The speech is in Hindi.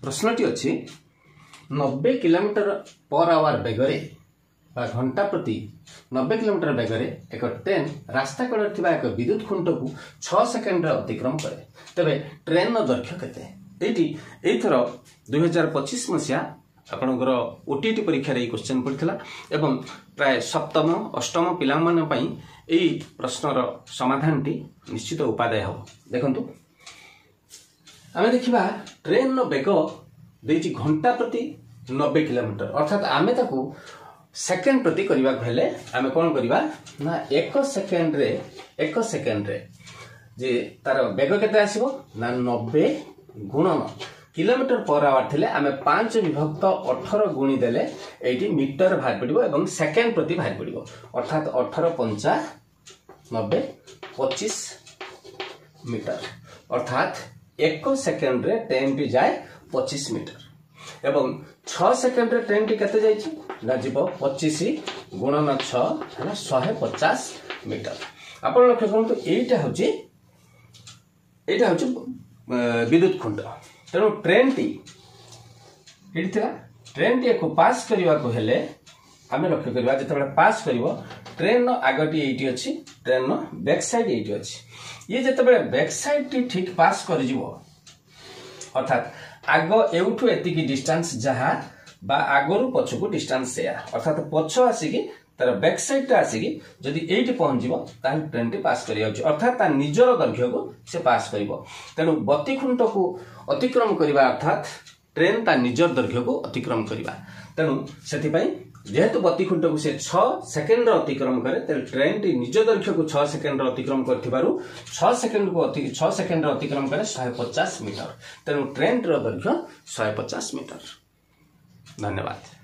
प्रश्नटी अच्छी 90 किलोमीटर पर आवर बेगरे घंटा प्रति 90 किलोमीटर बेगरे एक ट्रेन रास्ता कड़े थिबा एक विद्युत खुंट को 6 सेकेंड अतिक्रम करे तबे ट्रेन दैर्घ्य केते एथर 2025 मसिया आपनकर ओटीटी परीक्षा रे क्वेश्चन पड़िथिला एवं प्राय सप्तम अष्टम पिला मन पई एई प्रश्नर समाधान टी निश्चित उपादेय हो। देखंतु आमे देखिबा ट्रेन नो बेग देछि घंटा प्रति 90 किलोमीटर अर्थात आमे ताकू सेकेंड प्रति करबा हेले आमे कोन करबा ना 1 सेकेंड रे जे तार बेग केते आसीबो ना 90 गुणन किलोमीटर पर आवर थिले आमे 5 विभक्त 18 गुणी देले एटी मीटर बाहर पड़िबो एवं सेकेंड प्रति बाहर पड़िबो अर्थात 18 5 90 25 मीटर अर्थात 1 सेकेंड रे ट्रेन टी जाए 25 मीटर एवं 6 सेकेंड रे ट्रेन टी केते जाइछि ना जीवो 25 गुणन 6 हला 150 मीटर। आपण लक्ष्य करंतु एटा होची विद्युत खुंट तेणु ट्रेन टी ट्रेन टी को पास करबा को हेले आमे लक्ष्य करबा जतबे पास करबो ट्रेन नो आगटी एटी अछि ट्रेन नो बैक साइड एटी अछि ये जतबे बैक साइड टी ठीक पास कर जिवो अर्थात आग एउठु एतिकी डिस्टेंस जहा बा आगरु पछकु डिस्टेंस सेया अर्थात पछ आसीकी तार बैक साइड ता आसीकी जदी एटी पहुंच जिवो ताल ट्रेन टी पास करिया अछि अर्थात ता निजर दैर्घ्य को से पास करिवो तेनु बत्ती खुंट को अतिक्रम करिवा अर्थात ट्रेन ता निजर दैर्घ्य को अतिक्रम करिवा तेनु सेति पई जेहेतु बत्ती खुंट को से 6 सेकेंड अतिक्रम करे तेल ट्रेन टी निज दैर्घ्य को 6 सेकेंड अतिक्रम करथिबारु 6 सेकेंड अतिक्रम करे 150 मीटर तेनु ट्रेन रो दैर्घ्य 150 मीटर। धन्यवाद।